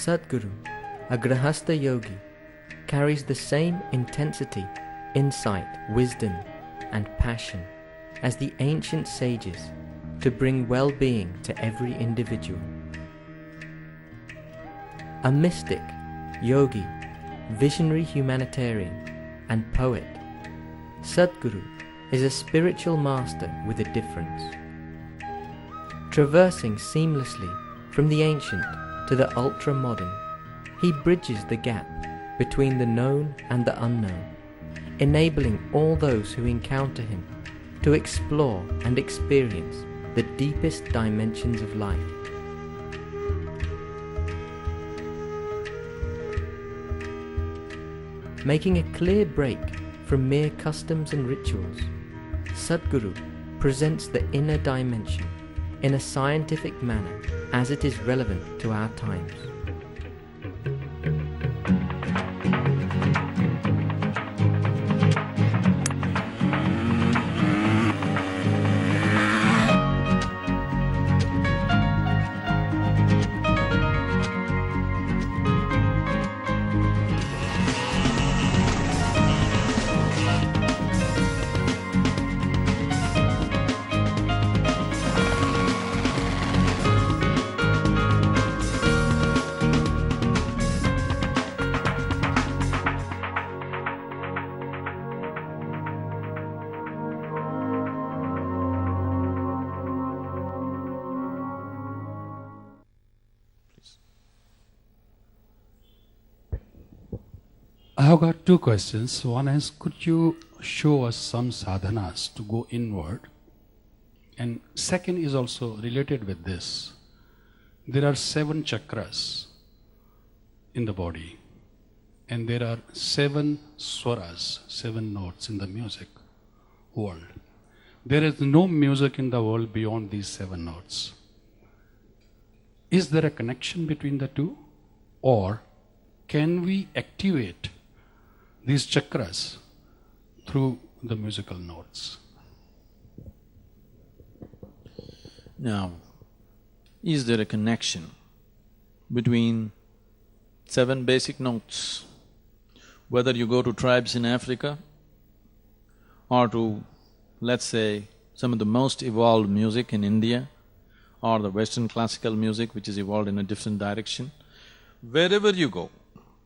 Sadguru, a Grahastha yogi, carries the same intensity, insight, wisdom and passion as the ancient sages to bring well-being to every individual. A mystic, yogi, visionary humanitarian and poet, Sadguru is a spiritual master with a difference. Traversing seamlessly from the ancient to the ultra-modern, he bridges the gap between the known and the unknown, enabling all those who encounter him to explore and experience the deepest dimensions of life. Making a clear break from mere customs and rituals, Sadguru presents the inner dimension in a scientific manner as it is relevant to our times. I have got two questions. One is, could you show us some sadhanas to go inward? And second is also related with this. There are 7 chakras in the body, and there are 7 swaras, 7 notes in the music world. There is no music in the world beyond these 7 notes. Is there a connection between the two? Or can we activate these chakras through the musical notes? Now, is there a connection between 7 basic notes? Whether you go to tribes in Africa or to, let's say, some of the most evolved music in India or the Western classical music which is evolved in a different direction, wherever you go,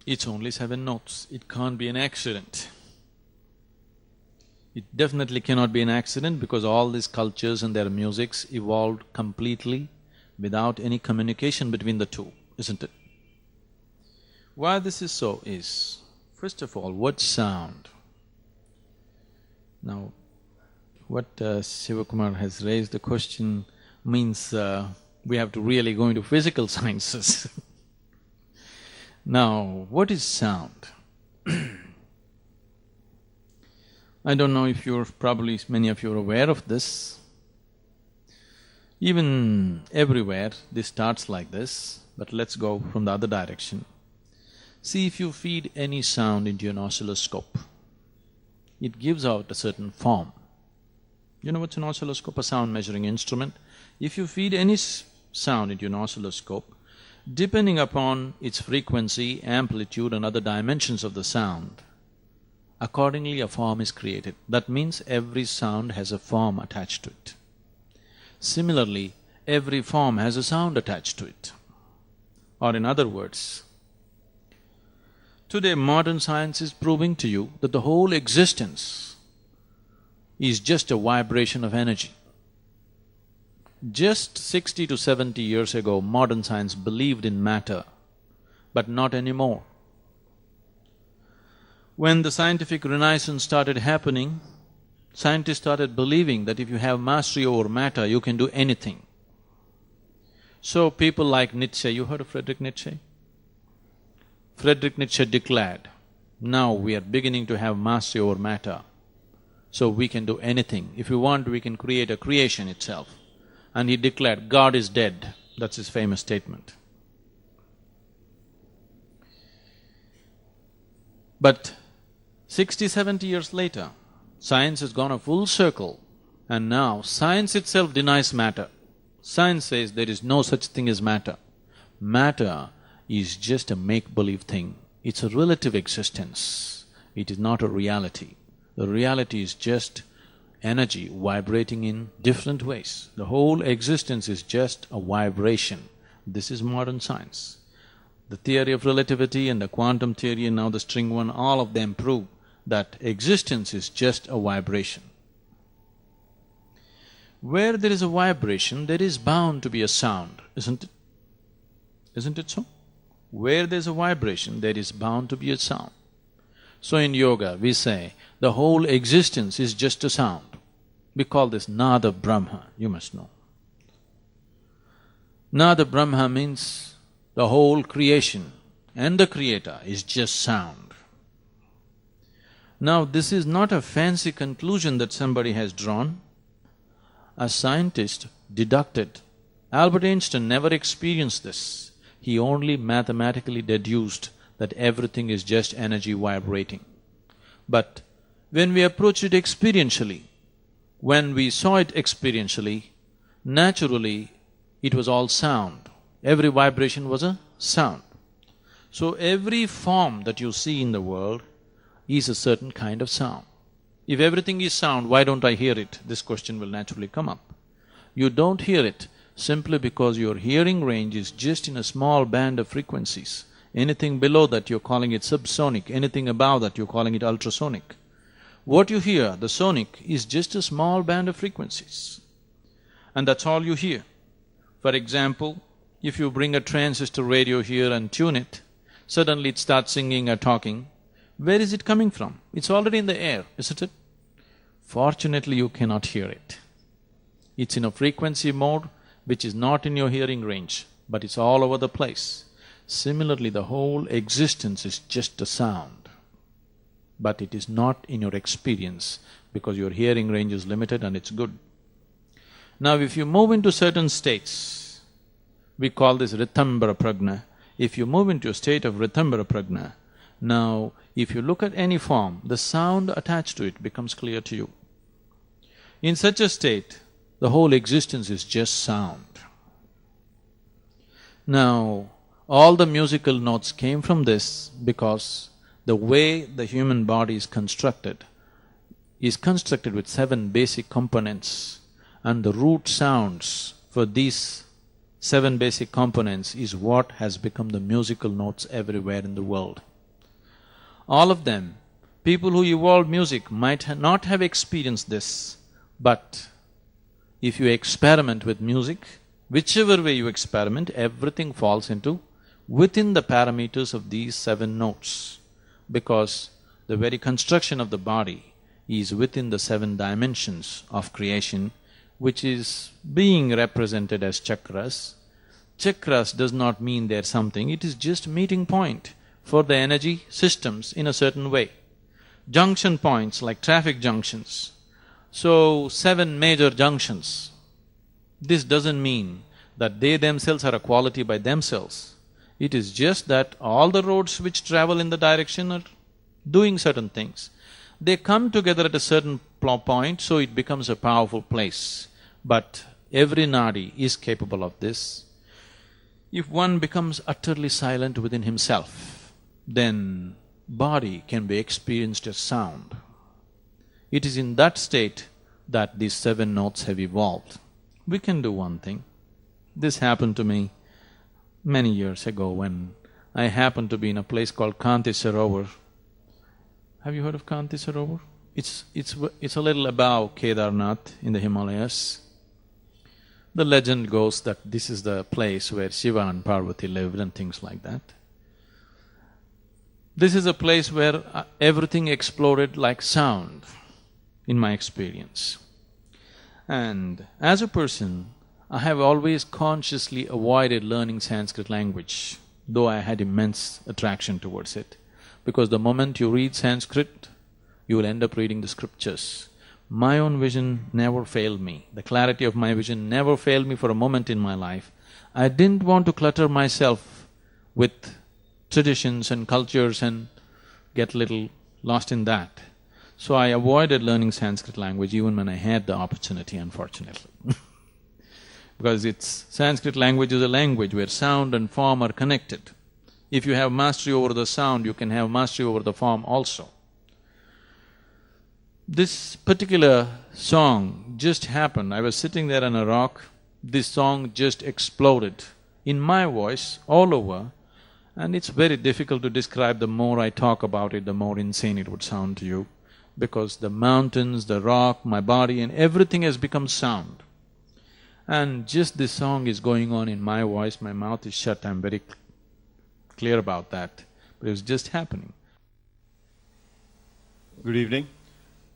it's only 7 notes. It can't be an accident. It definitely cannot be an accident because all these cultures and their musics evolved completely without any communication between the two, isn't it? Why this is so is, first of all, what sound? Now, what Sivakumar has raised the question means we have to really go into physical sciences. Now, what is sound? I don't know if probably many of you are aware of this. Even everywhere, this starts like this, but let's go from the other direction. See, if you feed any sound into an oscilloscope, it gives out a certain form. You know what's an oscilloscope? A sound measuring instrument. If you feed any sound into an oscilloscope, depending upon its frequency, amplitude and other dimensions of the sound, accordingly a form is created. That means every sound has a form attached to it. Similarly, every form has a sound attached to it. Or in other words, today modern science is proving to you that the whole existence is just a vibration of energy. Just 60 to 70 years ago, modern science believed in matter, but not anymore. When the scientific renaissance started happening, scientists started believing that if you have mastery over matter, you can do anything. So people like Nietzsche, you heard of Friedrich Nietzsche? Friedrich Nietzsche declared, now we are beginning to have mastery over matter, so we can do anything. If we want, we can create a creation itself. And he declared, God is dead. That's his famous statement. But 60, 70 years later, science has gone a full circle and now science itself denies matter. Science says there is no such thing as matter. Matter is just a make-believe thing. It's a relative existence. It is not a reality. The reality is just energy vibrating in different ways. The whole existence is just a vibration. This is modern science. The theory of relativity and the quantum theory and now the string one, all of them prove that existence is just a vibration. Where there is a vibration, there is bound to be a sound, isn't it? Isn't it so? Where there's a vibration, there is bound to be a sound. So in yoga, we say, the whole existence is just a sound. We call this Nada Brahma, you must know. Nada Brahma means the whole creation and the creator is just sound. Now, this is not a fancy conclusion that somebody has drawn. A scientist deducted. Albert Einstein never experienced this. He only mathematically deduced that everything is just energy vibrating. But when we approached it experientially, when we saw it experientially, naturally it was all sound. Every vibration was a sound. So every form that you see in the world is a certain kind of sound. If everything is sound, why don't I hear it? This question will naturally come up. You don't hear it simply because your hearing range is just in a small band of frequencies. Anything below that you're calling it subsonic, anything above that you're calling it ultrasonic. What you hear, the sonic, is just a small band of frequencies. And that's all you hear. For example, if you bring a transistor radio here and tune it, suddenly it starts singing or talking. Where is it coming from? It's already in the air, isn't it? Fortunately, you cannot hear it. It's in a frequency mode which is not in your hearing range, but it's all over the place. Similarly, the whole existence is just a sound, but it is not in your experience because your hearing range is limited and it's good. Now, if you move into certain states, we call this Ritambara Prajna. If you move into a state of Ritambara Prajna, now if you look at any form, the sound attached to it becomes clear to you. In such a state, the whole existence is just sound. Now, all the musical notes came from this because the way the human body is constructed with 7 basic components, and the root sounds for these 7 basic components is what has become the musical notes everywhere in the world. All of them, people who evolved music might not have experienced this, but if you experiment with music, whichever way you experiment, everything falls into within the parameters of these 7 notes, because the very construction of the body is within the 7 dimensions of creation, which is being represented as chakras. Chakras does not mean they're something, it is just meeting point for the energy systems in a certain way. Junction points like traffic junctions. So, 7 major junctions. This doesn't mean that they themselves are a quality by themselves. It is just that all the roads which travel in the direction are doing certain things. They come together at a certain point, so it becomes a powerful place. But every nadi is capable of this. If one becomes utterly silent within himself, then body can be experienced as sound. It is in that state that these 7 notes have evolved. We can do one thing. This happened to me many years ago when I happened to be in a place called Kanti Sarovar. Have you heard of Kanti Sarovar? It's a little above Kedarnath in the Himalayas. The legend goes that this is the place where Shiva and Parvati lived and things like that. This is a place where everything exploded like sound, in my experience. And as a person, I have always consciously avoided learning Sanskrit language, though I had immense attraction towards it. Because the moment you read Sanskrit, you will end up reading the scriptures. My own vision never failed me. The clarity of my vision never failed me for a moment in my life. I didn't want to clutter myself with traditions and cultures and get little lost in that. So I avoided learning Sanskrit language even when I had the opportunity, unfortunately. Because Sanskrit language is a language where sound and form are connected. If you have mastery over the sound, you can have mastery over the form also. This particular song just happened. I was sitting there on a rock, this song just exploded in my voice all over, and it's very difficult to describe. The more I talk about it, the more insane it would sound to you, because the mountains, the rock, my body and everything has become sound. And just this song is going on in my voice, my mouth is shut, I'm very clear about that, but it was just happening. Good evening.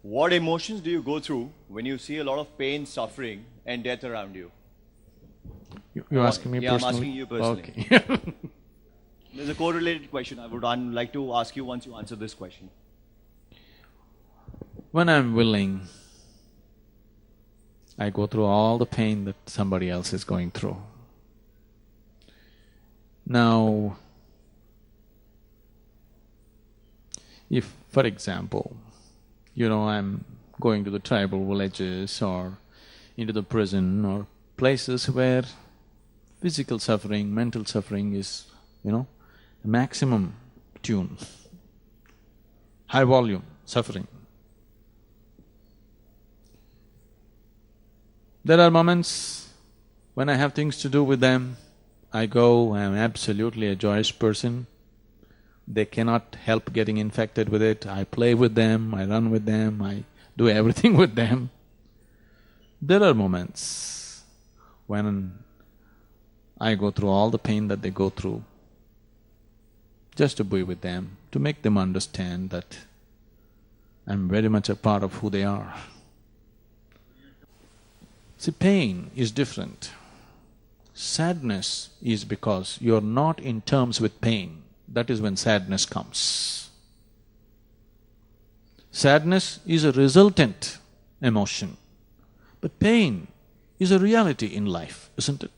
What emotions do you go through when you see a lot of pain, suffering and death around you? You're asking me Yeah, personally? I'm asking you personally. Okay. There's a correlated question I would like to ask you once you answer this question. When I'm willing, I go through all the pain that somebody else is going through. Now, if, for example, I'm going to the tribal villages or into the prison or places where physical suffering, mental suffering is, the maximum tune, high volume suffering. There are moments when I have things to do with them, I go, I'm absolutely a joyous person. They cannot help getting infected with it. I play with them, I run with them, I do everything with them. There are moments when I go through all the pain that they go through, just to be with them, to make them understand that I'm very much a part of who they are. See, pain is different. Sadness is because you're not in terms with pain. That is when sadness comes. Sadness is a resultant emotion, but pain is a reality in life, isn't it?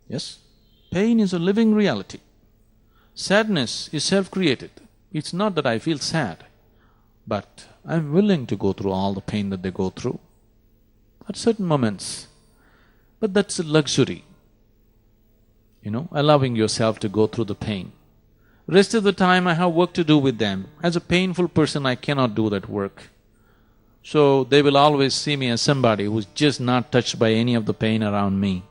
Yes? Pain is a living reality. Sadness is self-created. It's not that I feel sad, but I'm willing to go through all the pain that they go through at certain moments. But that's a luxury, allowing yourself to go through the pain. Rest of the time I have work to do with them. As a painful person, I cannot do that work. So they will always see me as somebody who's just not touched by any of the pain around me.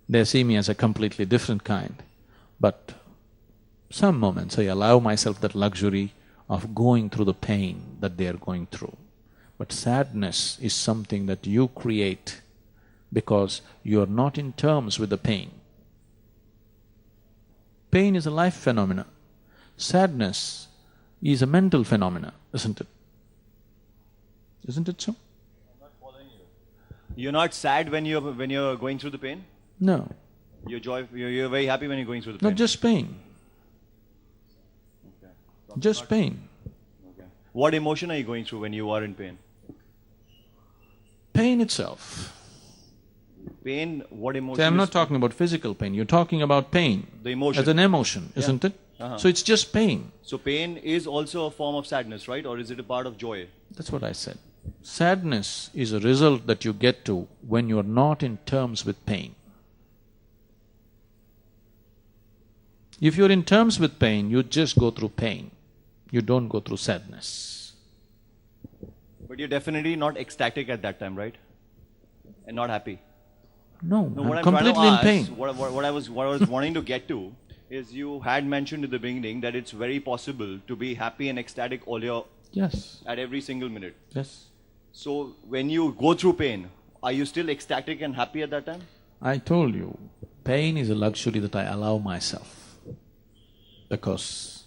They see me as a completely different kind. But some moments I allow myself that luxury of going through the pain that they are going through. But sadness is something that you create because you're not in terms with the pain. Pain is a life phenomena. Sadness is a mental phenomena, isn't it? Isn't it so? I'm not following you. You're not sad when you're going through the pain? No. You're very happy when you're going through the pain? Not just pain. Okay. Just pain. Okay. What emotion are you going through when you are in pain? Pain itself. Pain, what emotion? See, I'm not talking about physical pain, you're talking about pain. The emotion. As an emotion, isn't it? So it's just pain. So pain is also a form of sadness, right? Or is it a part of joy? That's what I said. Sadness is a result that you get to when you're not in terms with pain. If you're in terms with pain, you just go through pain. You don't go through sadness. But you're definitely not ecstatic at that time, right? And not happy. No, What I'm completely in pain. What I was wanting to get to is you had mentioned in the beginning that it's very possible to be happy and ecstatic Yes, at every single minute. yes. So when you go through pain, are you still ecstatic and happy at that time? I told you, pain is a luxury that I allow myself because